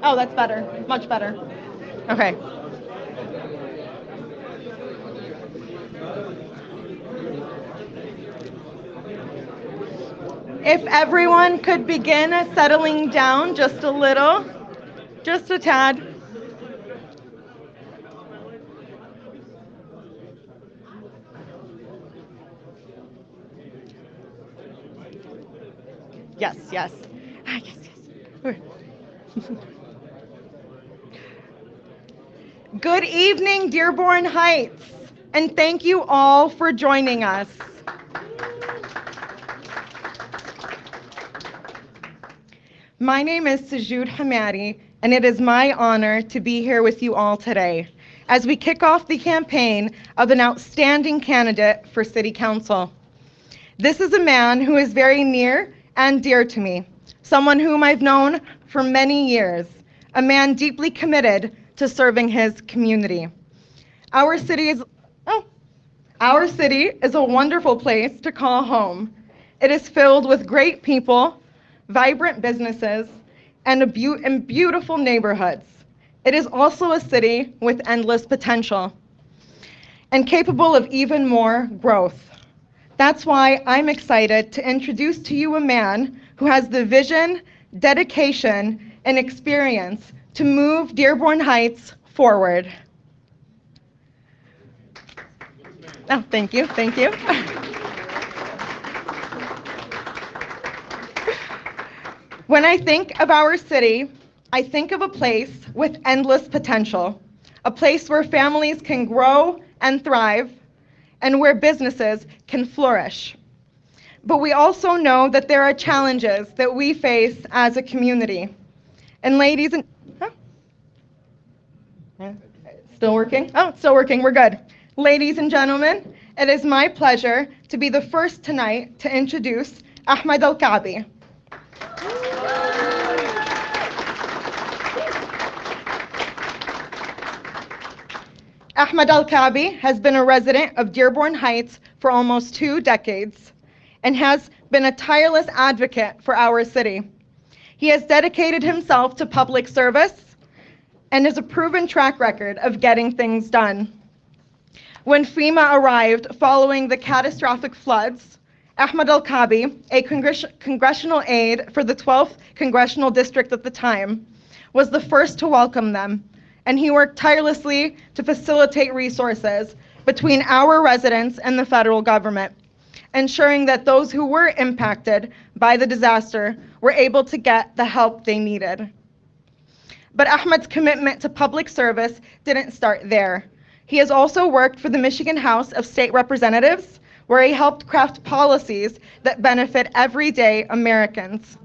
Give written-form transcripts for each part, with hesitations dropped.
Oh, that's better. Much better. Okay. If everyone could begin settling down just a little, just a tad. Yes, yes. Ah, yes, yes. Good evening, Dearborn Heights, and thank you all for joining us. My name is Sajud Hamadi, and it is my honor to be here with you all today as we kick off the campaign of an outstanding candidate for City Council. This is a man who is very near and dear to me, someone whom I've known for many years, a man deeply committed to serving his community. Our city is, oh, our city is a wonderful place to call home. It is filled with great people, vibrant businesses, and beautiful neighborhoods. It is also a city with endless potential and capable of even more growth. That's why I'm excited to introduce to you a man who has the vision, dedication, and experience to move Dearborn Heights forward. Oh, thank you, thank you. When I think of our city, I think of a place with endless potential, a place where families can grow and thrive, and where businesses can flourish. But we also know that there are challenges that we face as a community. And ladies and, huh? Yeah, still working? Oh, it's still working, we're good. Ladies and gentlemen, it is my pleasure to be the first tonight to introduce Ahmad Alkaabi. Ahmad Alkaabi has been a resident of Dearborn Heights for almost 2 decades and has been a tireless advocate for our city. He has dedicated himself to public service and has a proven track record of getting things done. When FEMA arrived following the catastrophic floods, Ahmad Alkaabi, a congressional aide for the 12th Congressional District at the time, was the first to welcome them, and he worked tirelessly to facilitate resources between our residents and the federal government, ensuring that those who were impacted by the disaster were able to get the help they needed. But Ahmad's commitment to public service didn't start there. He has also worked for the Michigan House of State Representatives, where he helped craft policies that benefit everyday Americans.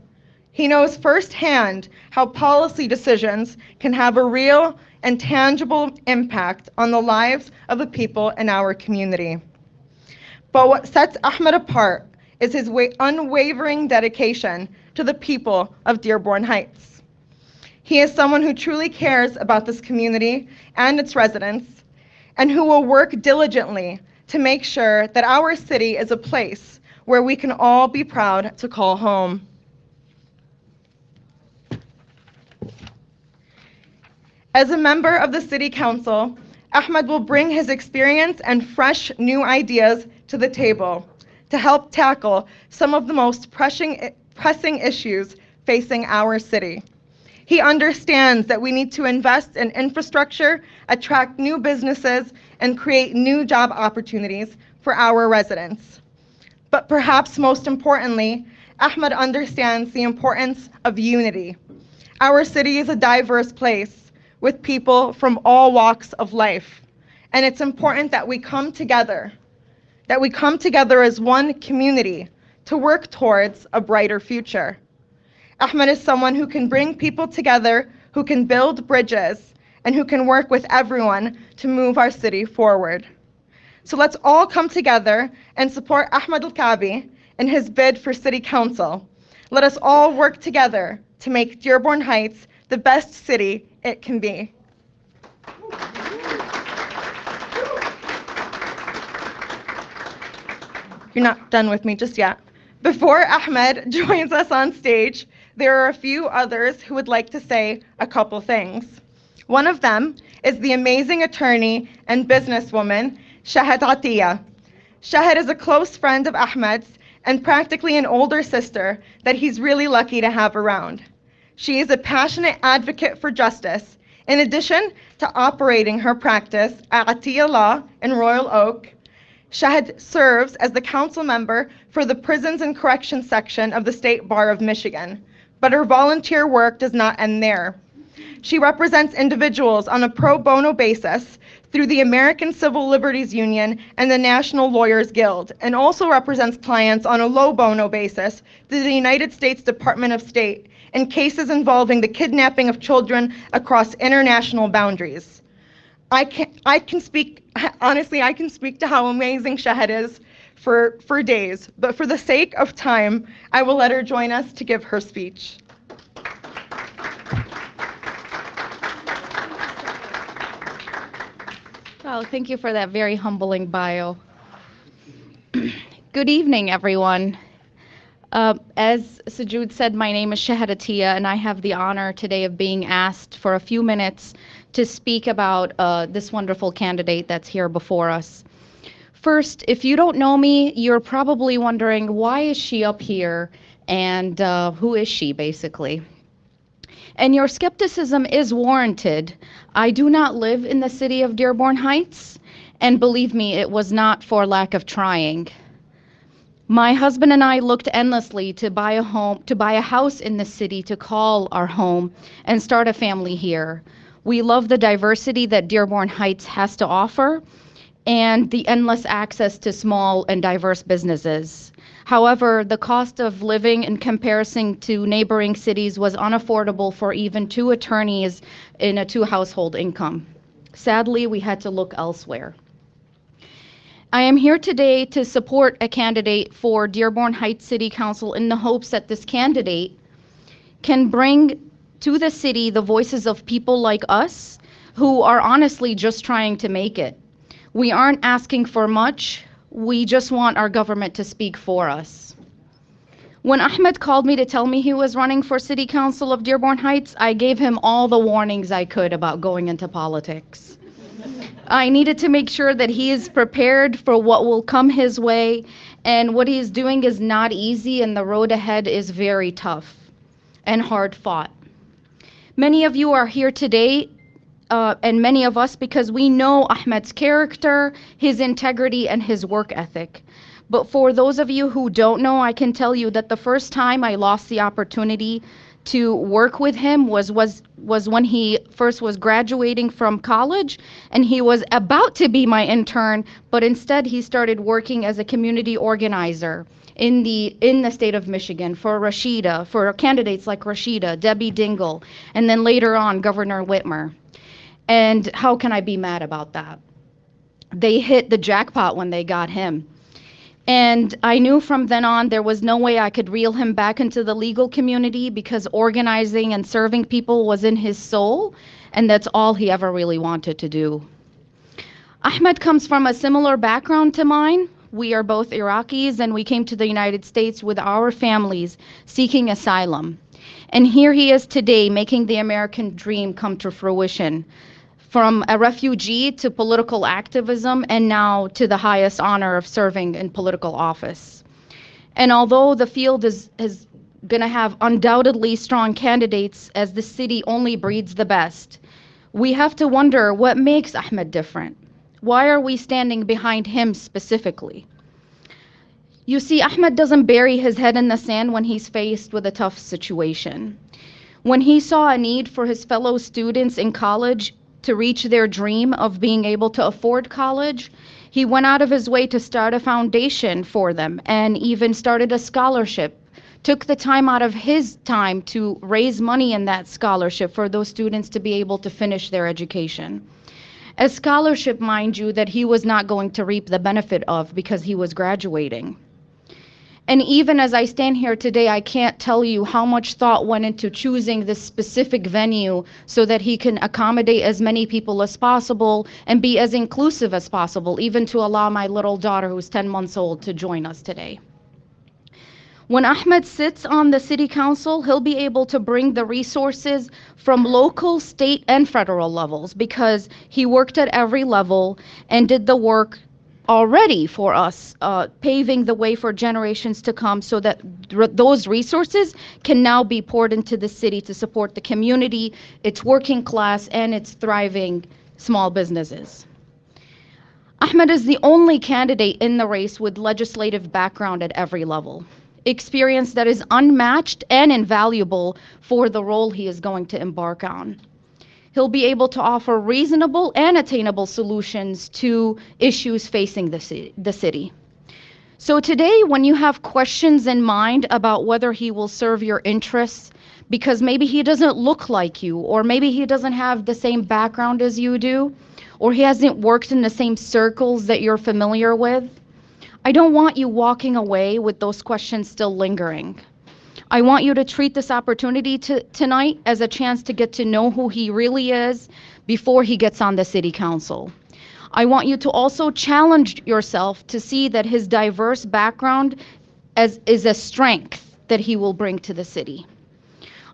He knows firsthand how policy decisions can have a real and tangible impact on the lives of the people in our community. But what sets Ahmad apart is his unwavering dedication to the people of Dearborn Heights. He is someone who truly cares about this community and its residents, and who will work diligently to make sure that our city is a place where we can all be proud to call home. As a member of the City Council, Ahmad will bring his experience and fresh new ideas to the table to help tackle some of the most pressing issues facing our city. He understands that we need to invest in infrastructure, attract new businesses, and create new job opportunities for our residents. But perhaps most importantly, Ahmad understands the importance of unity. Our city is a diverse place with people from all walks of life, and it's important that we come together as one community to work towards a brighter future. Ahmad is someone who can bring people together, who can build bridges, and who can work with everyone to move our city forward. So let's all come together and support Ahmad Alkaabi in his bid for City Council. Let us all work together to make Dearborn Heights the best city it can be. You're not done with me just yet. Before Ahmed joins us on stage, there are a few others who would like to say a couple things. One of them is the amazing attorney and businesswoman, Shahad Atiya. Shahad is a close friend of Ahmad's and practically an older sister that he's really lucky to have around. She is a passionate advocate for justice. In addition to operating her practice at Atiya Law in Royal Oak, Shahad serves as the council member for the Prisons and Corrections section of the State Bar of Michigan. But her volunteer work does not end there. She represents individuals on a pro bono basis through the American Civil Liberties Union and the National Lawyers Guild, and also represents clients on a low bono basis through the United States Department of State in cases involving the kidnapping of children across international boundaries. I can speak to how amazing Shahad is for days, but for the sake of time, I will let her join us to give her speech. Well, thank you for that very humbling bio. Good evening, everyone. As Sajud said, my name is Shahad Atiya, and I have the honor today of being asked for a few minutes to speak about this wonderful candidate that's here before us. First, if you don't know me, you're probably wondering, why is she up here, and who is she, basically? And your skepticism is warranted. I do not live in the city of Dearborn Heights, and believe me, it was not for lack of trying. My husband and I looked endlessly to buy a house in the city to call our home and start a family here. We love the diversity that Dearborn Heights has to offer and the endless access to small and diverse businesses. However, the cost of living in comparison to neighboring cities was unaffordable for even two attorneys in a two-household income. Sadly, we had to look elsewhere. I am here today to support a candidate for Dearborn Heights City Council in the hopes that this candidate can bring to the city the voices of people like us who are honestly just trying to make it. We aren't asking for much. We just want our government to speak for us. When Ahmed called me to tell me he was running for City Council of Dearborn Heights, I gave him all the warnings I could about going into politics. I needed to make sure that he is prepared for what will come his way, and what he is doing is not easy, and the road ahead is very tough and hard fought. Many of you are here today, and many of us, because we know Ahmed's character, his integrity, and his work ethic. But for those of you who don't know, I can tell you that the first time I lost the opportunity to work with him was when he first was graduating from college, and he was about to be my intern, but instead he started working as a community organizer in the state of Michigan for candidates like Rashida, Debbie Dingell, and then later on Governor Whitmer. And how can I be mad about that? They hit the jackpot when they got him. And I knew from then on there was no way I could reel him back into the legal community, because organizing and serving people was in his soul, and that's all he ever really wanted to do. Ahmed comes from a similar background to mine. We are both Iraqis, and we came to the United States with our families seeking asylum. And here he is today, making the American dream come to fruition. From a refugee to political activism, and now to the highest honor of serving in political office. And although the field is going to have undoubtedly strong candidates, as the city only breeds the best, we have to wonder what makes Ahmed different. Why are we standing behind him specifically? You see, Ahmed doesn't bury his head in the sand when he's faced with a tough situation. When he saw a need for his fellow students in college to reach their dream of being able to afford college, he went out of his way to start a foundation for them, and even started a scholarship, took the time out of his time to raise money in that scholarship for those students to be able to finish their education. A scholarship, mind you, that he was not going to reap the benefit of because he was graduating. And even as I stand here today, I can't tell you how much thought went into choosing this specific venue so that he can accommodate as many people as possible and be as inclusive as possible, even to allow my little daughter, who's 10 months old, to join us today. When Ahmed sits on the city council, he'll be able to bring the resources from local, state, and federal levels because he worked at every level and did the work already for us, paving the way for generations to come so that those resources can now be poured into the city to support the community, its working class, and its thriving small businesses. Ahmed is the only candidate in the race with legislative background at every level, experience that is unmatched and invaluable for the role he is going to embark on. He'll be able to offer reasonable and attainable solutions to issues facing the city. So today, when you have questions in mind about whether he will serve your interests, because maybe he doesn't look like you, or maybe he doesn't have the same background as you do, or he hasn't worked in the same circles that you're familiar with, I don't want you walking away with those questions still lingering. I want you to treat this opportunity tonight as a chance to get to know who he really is before he gets on the city council. I want you to also challenge yourself to see that his diverse background is a strength that he will bring to the city.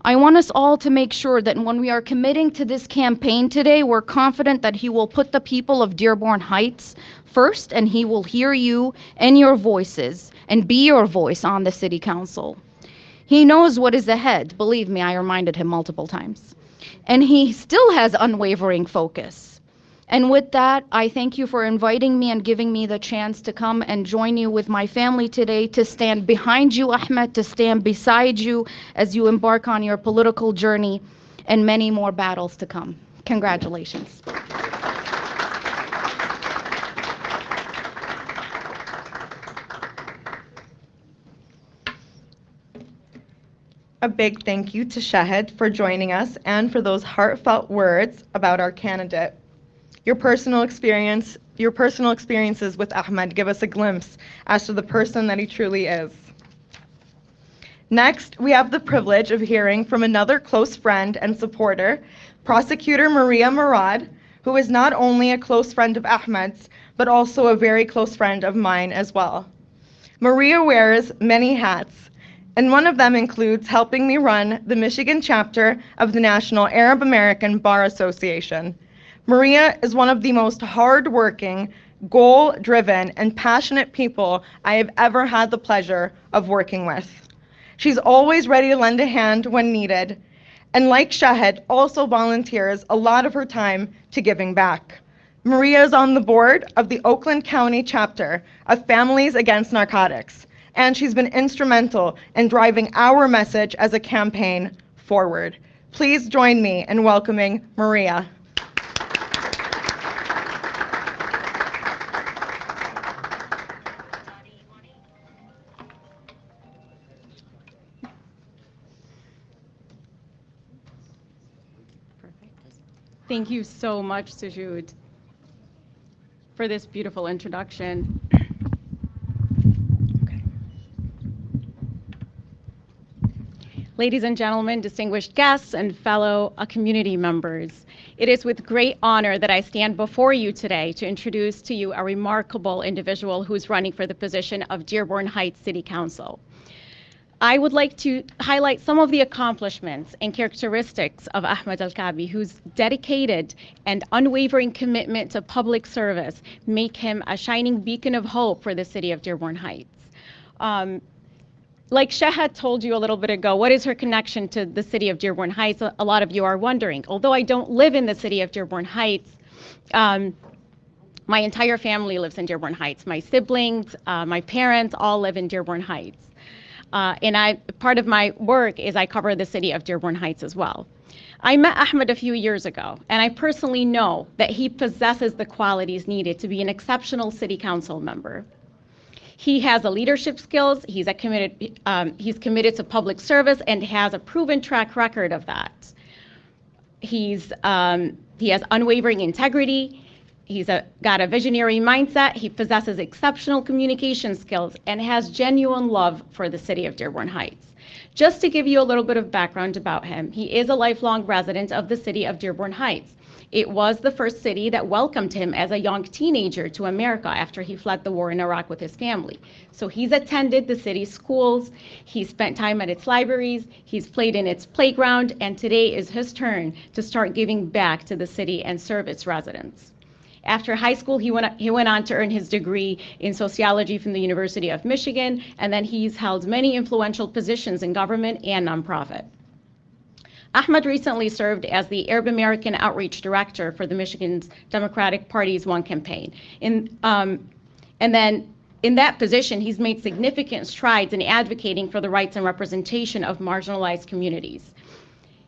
I want us all to make sure that when we are committing to this campaign today, we're confident that he will put the people of Dearborn Heights first, and he will hear you and your voices and be your voice on the city council. He knows what is ahead. Believe me, I reminded him multiple times. And he still has unwavering focus. And with that, I thank you for inviting me and giving me the chance to come and join you with my family today, to stand behind you, Ahmed, to stand beside you as you embark on your political journey and many more battles to come. Congratulations. A big thank you to Shahid for joining us and for those heartfelt words about our candidate. Your personal experiences with Ahmed give us a glimpse as to the person that he truly is. Next, we have the privilege of hearing from another close friend and supporter, Prosecutor Maria Murad, who is not only a close friend of Ahmed's, but also a very close friend of mine as well. Maria wears many hats, and one of them includes helping me run the Michigan chapter of the National Arab American Bar Association. Maria is one of the most hardworking, goal-driven, and passionate people I have ever had the pleasure of working with. She's always ready to lend a hand when needed, and like Shahid, also volunteers a lot of her time to giving back. Maria is on the board of the Oakland County chapter of Families Against Narcotics, and she's been instrumental in driving our message as a campaign forward. Please join me in welcoming Maria. Thank you so much, Sajud, for this beautiful introduction. Ladies and gentlemen, distinguished guests, and fellow community members, it is with great honor that I stand before you today to introduce to you a remarkable individual who is running for the position of Dearborn Heights City Council. I would like to highlight some of the accomplishments and characteristics of Ahmad Alkaabi, whose dedicated and unwavering commitment to public service make him a shining beacon of hope for the city of Dearborn Heights. Like Shahid told you a little bit ago, what is her connection to the city of Dearborn Heights? A lot of you are wondering. Although I don't live in the city of Dearborn Heights, my entire family lives in Dearborn Heights. My siblings, my parents all live in Dearborn Heights. And part of my work is I cover the city of Dearborn Heights as well. I met Ahmed a few years ago, and I personally know that he possesses the qualities needed to be an exceptional city council member. He has the leadership skills, he's committed to public service, and has a proven track record of that. He has unwavering integrity, he's got a visionary mindset, he possesses exceptional communication skills, and has genuine love for the city of Dearborn Heights. Just to give you a little bit of background about him, he is a lifelong resident of the city of Dearborn Heights. It was the first city that welcomed him as a young teenager to America after he fled the war in Iraq with his family. So he's attended the city's schools, he's spent time at its libraries, he's played in its playground, and today is his turn to start giving back to the city and serve its residents. After high school, he went on to earn his degree in sociology from the University of Michigan, and then he's held many influential positions in government and nonprofit. Ahmad recently served as the Arab American Outreach Director for the Michigan's Democratic Party's One campaign. And then in that position, he's made significant strides in advocating for the rights and representation of marginalized communities.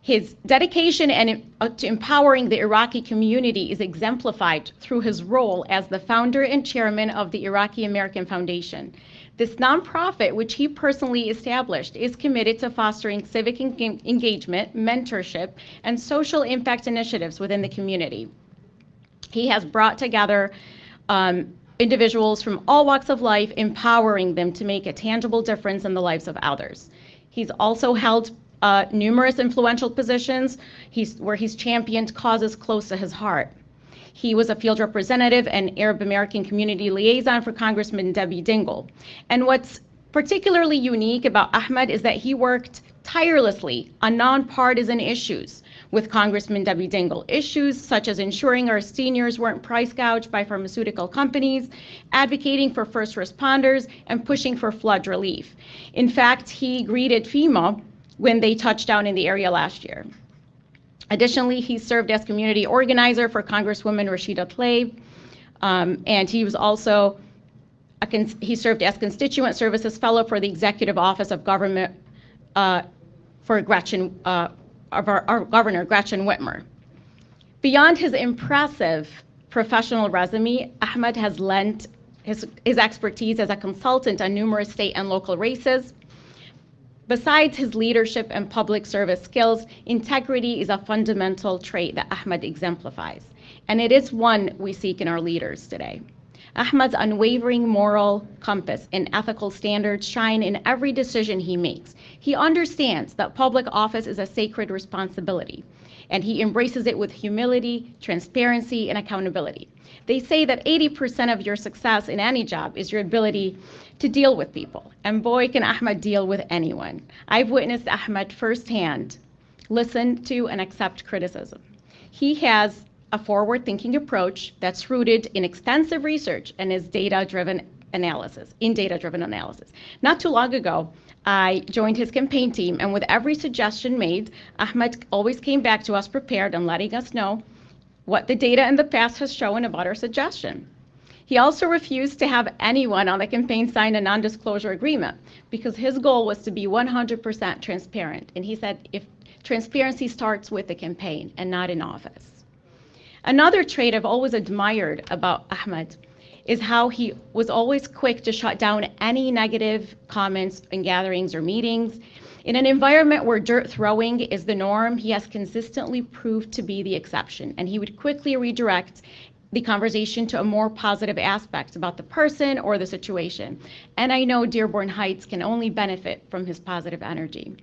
His dedication to empowering the Iraqi community is exemplified through his role as the founder and chairman of the Iraqi American Foundation. This nonprofit, which he personally established, is committed to fostering civic engagement, mentorship, and social impact initiatives within the community. He has brought together individuals from all walks of life, empowering them to make a tangible difference in the lives of others. He's also held numerous influential positions where he's championed causes close to his heart. He was a field representative and Arab American community liaison for Congressman Debbie Dingell. And what's particularly unique about Ahmad is that he worked tirelessly on nonpartisan issues with Congressman Debbie Dingell. Issues such as ensuring our seniors weren't price gouged by pharmaceutical companies, advocating for first responders, and pushing for flood relief. In fact, he greeted FEMA when they touched down in the area last year. Additionally, he served as community organizer for Congresswoman Rashida Tlaib, and he was also he served as Constituent Services Fellow for the Executive Office of Government for Gretchen, of our Governor Gretchen Whitmer. Beyond his impressive professional resume, Ahmad has lent his expertise as a consultant on numerous state and local races. Besides his leadership and public service skills, integrity is a fundamental trait that Ahmad exemplifies, and it is one we seek in our leaders today. Ahmad's unwavering moral compass and ethical standards shine in every decision he makes. He understands that public office is a sacred responsibility, and he embraces it with humility, transparency, and accountability. They say that 80% of your success in any job is your ability to deal with people, and boy, can Ahmad deal with anyone. I've witnessed Ahmad firsthand listen to and accept criticism. He has a forward-thinking approach that's rooted in extensive research and is data-driven analysis. Not too long ago, I joined his campaign team, and with every suggestion made, Ahmad always came back to us prepared and letting us know what the data in the past has shown about our suggestion. He also refused to have anyone on the campaign sign a non-disclosure agreement because his goal was to be 100% transparent. And he said, if transparency starts with the campaign and not in office. Another trait I've always admired about Ahmad is how he was always quick to shut down any negative comments in gatherings or meetings. In an environment where dirt throwing is the norm, he has consistently proved to be the exception, and he would quickly redirect the conversation to a more positive aspect about the person or the situation. And I know Dearborn Heights can only benefit from his positive energy.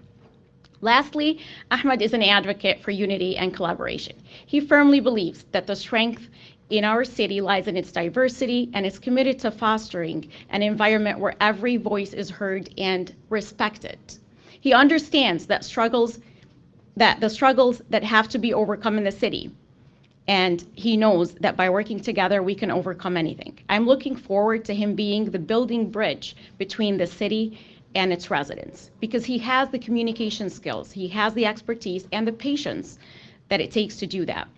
Lastly, Ahmad is an advocate for unity and collaboration. He firmly believes that the strength in our city lies in its diversity and is committed to fostering an environment where every voice is heard and respected. He understands that the struggles that have to be overcome in the city, and he knows that by working together, we can overcome anything. I'm looking forward to him being the building bridge between the city and its residents, because he has the communication skills, he has the expertise and the patience that it takes to do that.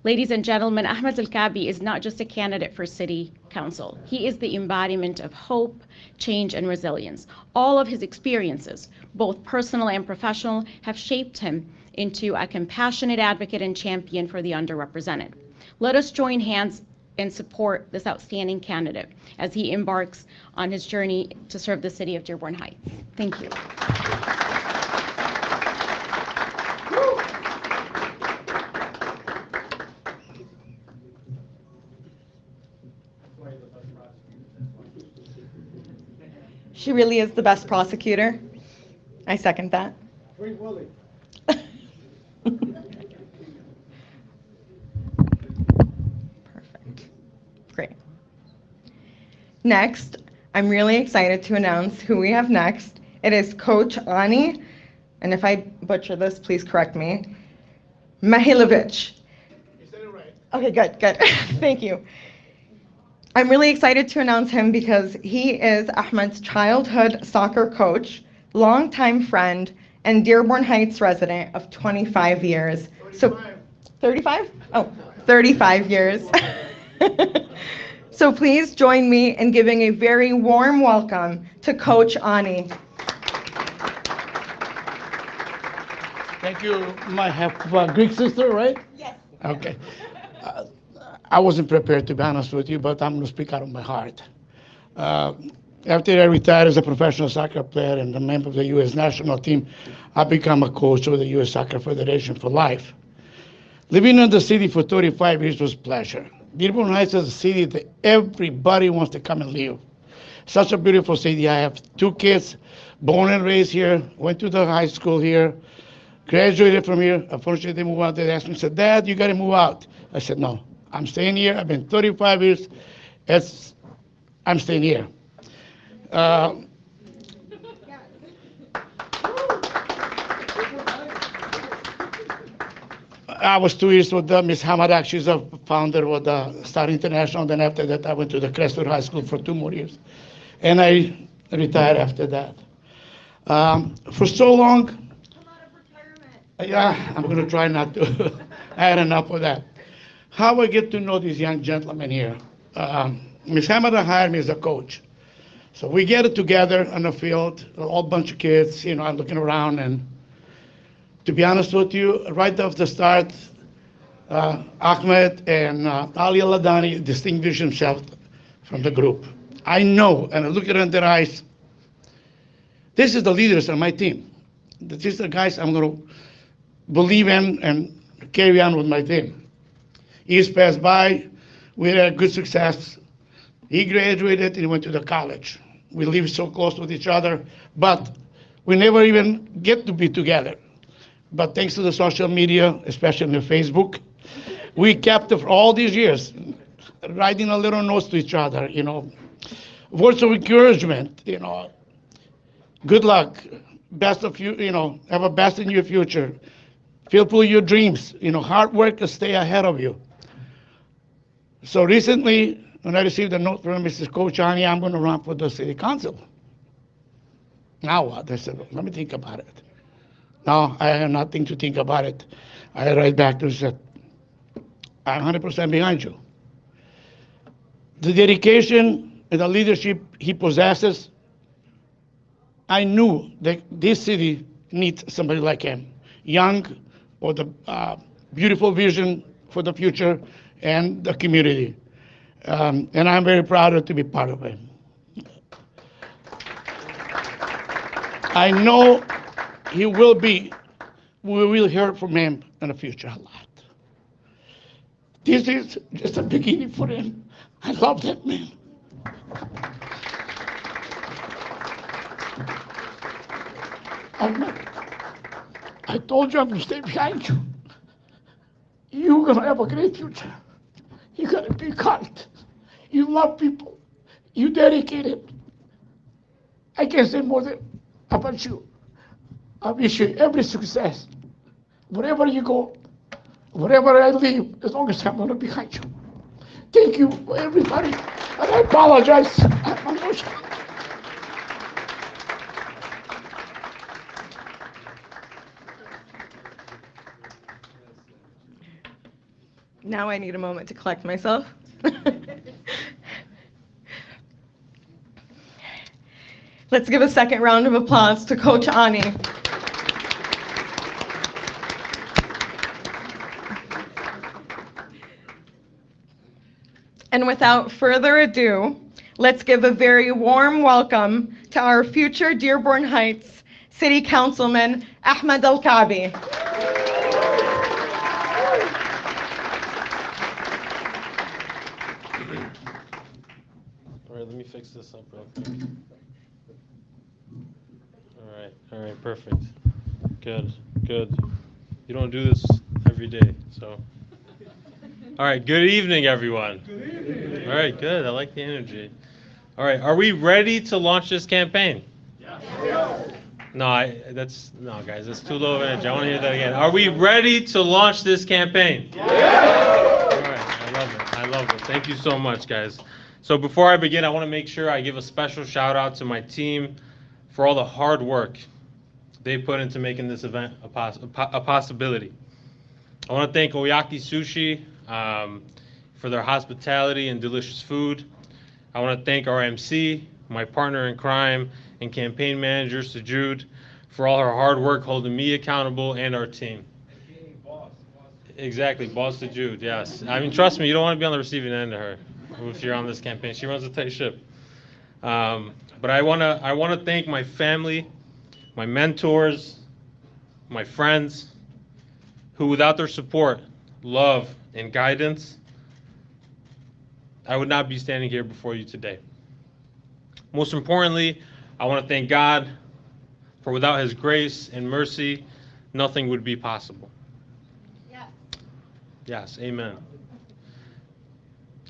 Ladies and gentlemen, Ahmad Alkaabi is not just a candidate for City Council. He is the embodiment of hope, change, and resilience. All of his experiences, both personal and professional, have shaped him into a compassionate advocate and champion for the underrepresented. Let us join hands and support this outstanding candidate as he embarks on his journey to serve the city of Dearborn Heights. Thank you. She really is the best prosecutor. I second that. Free Willie. Next, I'm really excited to announce who we have next. It is Coach Ani, and if I butcher this, please correct me, Mahilovic. You said it right. Okay, good, good. Thank you. I'm really excited to announce him because he is Ahmad's childhood soccer coach, longtime friend, and Dearborn Heights resident of 25 years. 35. So, 35? Oh, 35 years. So please join me in giving a very warm welcome to Coach Ani. Thank you, my half Greek sister, right? Yes. Okay. I wasn't prepared, to be honest with you, but I'm going to speak out of my heart. After I retired as a professional soccer player and a member of the U.S. national team, I became a coach of the U.S. Soccer Federation for life. Living in the city for 35 years was a pleasure. Dearborn Heights is a city that everybody wants to come and live. Such a beautiful city. I have 2 kids, born and raised here, went to the high school here, graduated from here. Unfortunately, they moved out. They asked me, said, Dad, you got to move out. I said, no, I'm staying here. I've been 35 years. I'm staying here. I was 2 years with Miss Hamadak. She's a founder of the Star International. Then after that, I went to the Crestwood High School for 2 more years. And I retired after that. For so long, yeah, I'm going to try not to. I had enough of that. How I get to know these young gentlemen here. Ms. Hamada hired me as a coach. So we get it together on the field, a whole bunch of kids, I'm looking around, and to be honest with you, right off the start, Ahmed and Ali Aladani distinguished himself from the group. I know, and I look at it in their eyes, this is the leaders on my team. These are the guys I'm going to believe in and carry on with my team. Years passed by, we had good success. He graduated and he went to the college. We lived so close with each other, but we never even get to be together. But thanks to the social media, especially Facebook, we kept it for all these years, writing a little notes to each other, words of encouragement, good luck, best of you, have a best in your future, fulfill your dreams, hard work to stay ahead of you. So recently, when I received a note from Mrs. Coach Ani, I'm going to run for the city council. Now what? I said, let me think about it. No, I have nothing to think about it. I write back to her and said, I'm 100% behind you. The dedication and the leadership he possesses, I knew that this city needs somebody like him. Young, with a beautiful vision for the future and the community. And I'm very proud to be part of it. I know we will hear from him in the future a lot. This is just a beginning for him. I love that man. I told you I'm going to stay behind you. You're going to have a great future. You're going to be kind. You love people. You dedicated. I can't say more than about you. I wish you every success. Wherever you go, wherever I live, as long as I'm going to be behind you. Thank you, everybody. And I apologize. I'm emotional. Now I need a moment to collect myself. Let's give a second round of applause to Coach Ani. And without further ado, let's give a very warm welcome to our future Dearborn Heights City Councilman, Ahmad Alkaabi. All right, let me fix this up real quick. All right, perfect. Good. You don't do this every day, so. All right, good evening, everyone. Good evening. All right, good. I like the energy. All right, are we ready to launch this campaign? No, no, guys, that's too low of energy. I want to hear that again. Are we ready to launch this campaign? All right, I love it. I love it. Thank you so much, guys. So before I begin, I want to make sure I give a special shout out to my team for all the hard work they put into making this event a possibility. I want to thank Oyaki Sushi for their hospitality and delicious food. I want to thank our MC, my partner in crime, and campaign manager, Sajud, for all her hard work holding me accountable and our team. Exactly, boss Sajud, yes. I mean, trust me, you don't want to be on the receiving end of her if you're on this campaign. She runs a tight ship. But I want to thank my family, my mentors, my friends, who without their support, love, and guidance, I would not be standing here before you today. Most importantly, I want to thank God, for without his grace and mercy, nothing would be possible. Yes. Yes, amen.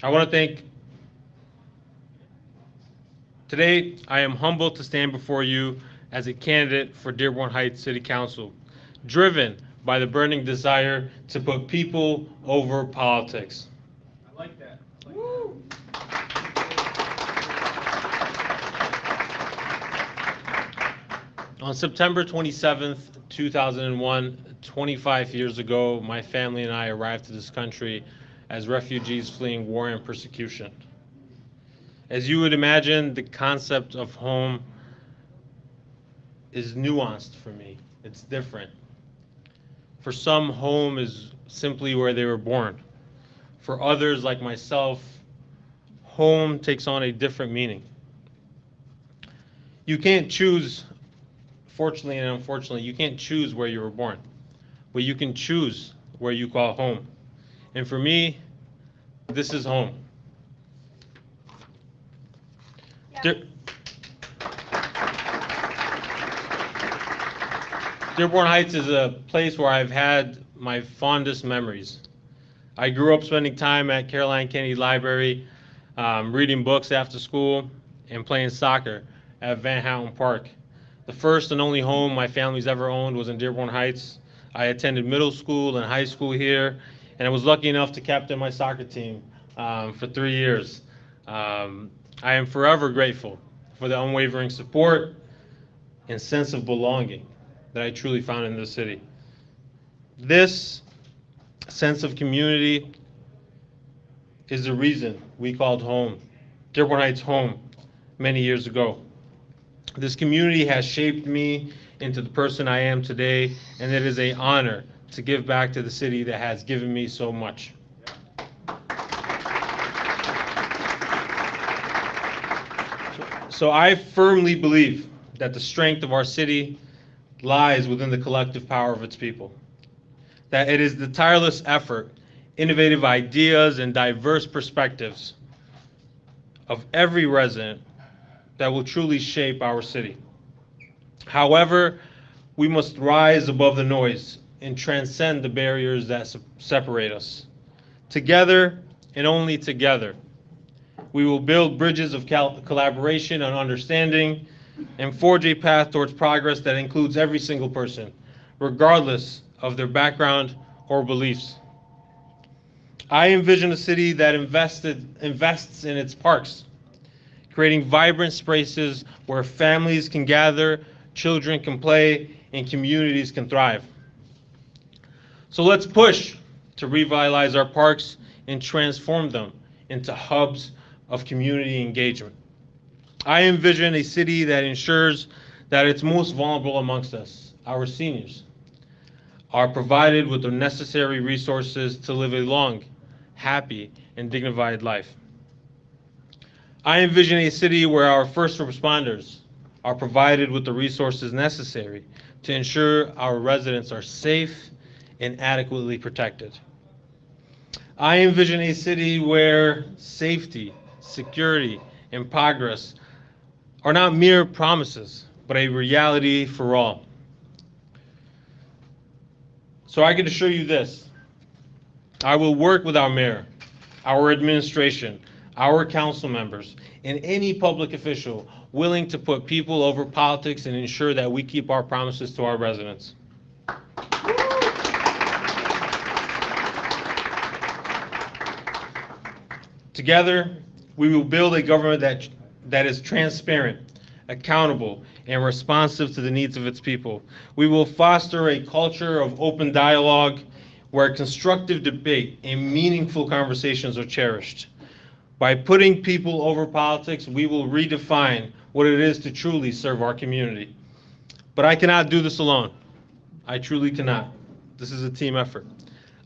I want to thank, today I am humbled to stand before you as a candidate for Dearborn Heights City Council, driven by the burning desire to put people over politics. I like that. Woo! On September 27th, 2001, 25 years ago, my family and I arrived to this country as refugees fleeing war and persecution. As you would imagine, the concept of home is nuanced for me. It's different. For some, home is simply where they were born. For others, like myself, home takes on a different meaning. You can't choose, fortunately and unfortunately, you can't choose where you were born, but you can choose where you call home. And for me, this is home. Yeah. Dearborn Heights is a place where I've had my fondest memories. I grew up spending time at Caroline Kennedy Library, reading books after school, and playing soccer at Van Houten Park. The first and only home my family's ever owned was in Dearborn Heights. I attended middle school and high school here, and I was lucky enough to captain my soccer team for 3 years. I am forever grateful for the unwavering support and sense of belonging that I truly found in this city. This sense of community is the reason we called home, Dearborn Heights home, many years ago. This community has shaped me into the person I am today, and it is an honor to give back to the city that has given me so much. So I firmly believe that the strength of our city lies within the collective power of its people. That it is the tireless effort, innovative ideas, and diverse perspectives of every resident that will truly shape our city. However, we must rise above the noise and transcend the barriers that separate us. Together, and only together, we will build bridges of collaboration and understanding and forge a path towards progress that includes every single person, regardless of their background or beliefs. I envision a city that invests in its parks, creating vibrant spaces where families can gather, children can play, and communities can thrive. So let's push to revitalize our parks and transform them into hubs of community engagement. I envision a city that ensures that its most vulnerable amongst us, our seniors, are provided with the necessary resources to live a long, happy, and dignified life. I envision a city where our first responders are provided with the resources necessary to ensure our residents are safe and adequately protected. I envision a city where safety, security, and progress are not mere promises, but a reality for all. So I can assure you this: I will work with our mayor, our administration, our council members, and any public official willing to put people over politics and ensure that we keep our promises to our residents. Together, we will build a government that is transparent, accountable, and responsive to the needs of its people. We will foster a culture of open dialogue where constructive debate and meaningful conversations are cherished. By putting people over politics, we will redefine what it is to truly serve our community. But I cannot do this alone. I truly cannot. This is a team effort.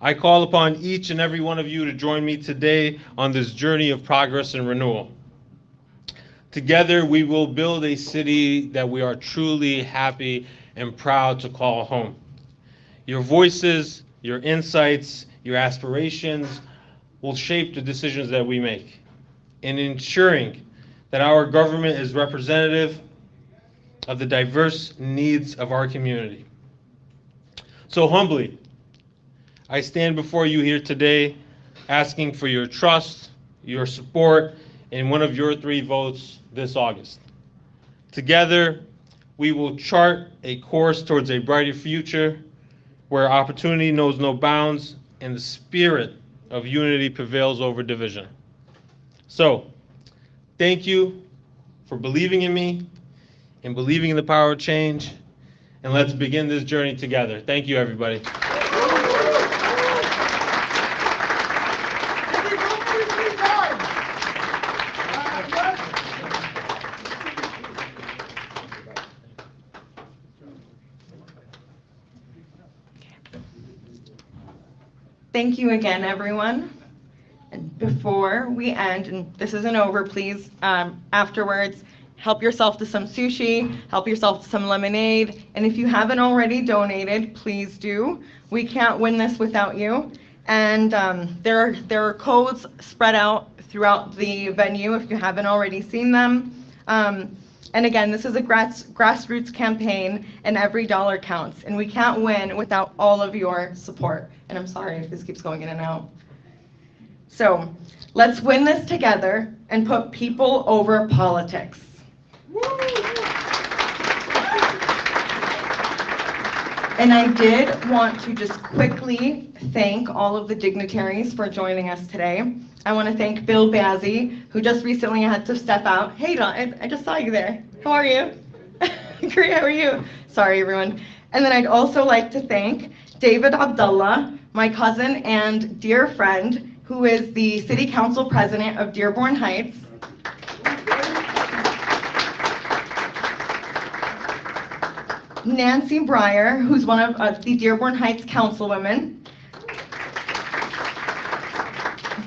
I call upon each and every one of you to join me today on this journey of progress and renewal. Together, we will build a city that we are truly happy and proud to call home. Your voices, your insights, your aspirations will shape the decisions that we make in ensuring that our government is representative of the diverse needs of our community. So humbly, I stand before you here today asking for your trust, your support, and one of your 3 votes this August. Together, we will chart a course towards a brighter future where opportunity knows no bounds and the spirit of unity prevails over division. So, thank you for believing in me and believing in the power of change, and let's begin this journey together. Thank you, everybody. Thank you again, everyone. And before we end, and this isn't over, please, afterwards, help yourself to some sushi, help yourself to some lemonade, and if you haven't already donated, please do. We can't win this without you. And there are codes spread out throughout the venue if you haven't already seen them. And again, this is a grassroots campaign, and every dollar counts. And we can't win without all of your support. And I'm sorry if this keeps going in and out. So let's win this together and put people over politics. And I did want to just quickly thank all of the dignitaries for joining us today. I want to thank Bill Bazzi, who just recently had to step out. Hey, Don, I just saw you there. How are you? Great, how are you? Sorry, everyone. And then I'd also like to thank David Abdullah, my cousin and dear friend, who is the City Council President of Dearborn Heights. Nancy Breyer, who's one of the Dearborn Heights Councilwomen.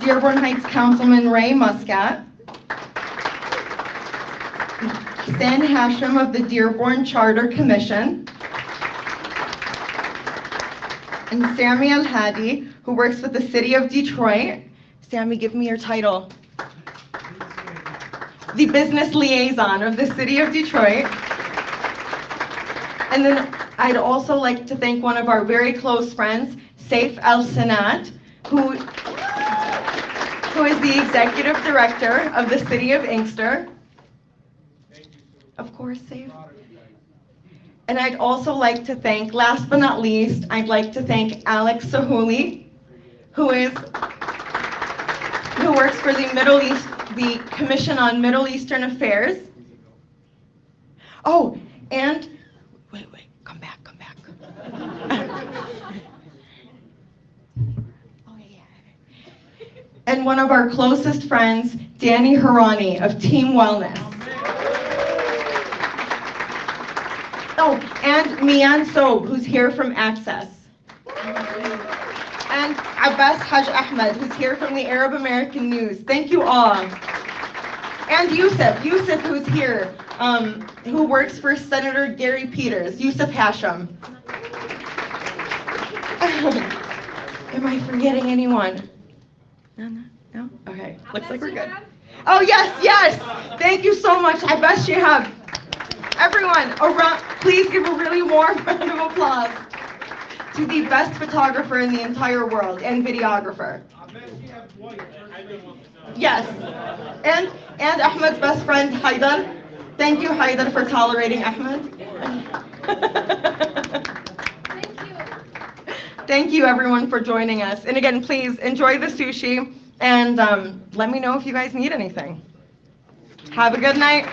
Dearborn Heights Councilman Ray Muscat. Stan Hashem of the Dearborn Charter Commission. And Sammy Al-Hadi, who works with the City of Detroit. Sammy, give me your title. The Business Liaison of the City of Detroit. And then I'd also like to thank one of our very close friends, Saif El-Sanat, who is the Executive Director of the City of Inkster. Of course, Saif. And I'd also like to thank, last but not least, I'd like to thank Alex Sahuli, who works for the Commission on Middle Eastern Affairs. Oh, and wait, come back. Oh, yeah. And one of our closest friends, Danny Harani of Team Wellness. Oh, and Mian Sob, who's here from Access. And Abbas Haj Ahmed, who's here from the Arab American News. Thank you all. And Yusuf, who's here, who works for Senator Gary Peters, Yusuf Hashem. Am I forgetting anyone? No? Okay, looks like we're good. Oh, yes. Thank you so much. Abbas Shihab. Everyone, please give a really warm round of applause. to the best photographer in the entire world and videographer. Yes, and Ahmed's best friend, Haidar. Thank you, Haidar, for tolerating Ahmed. Thank you, everyone, for joining us. And again, please enjoy the sushi, and let me know if you guys need anything. Have a good night.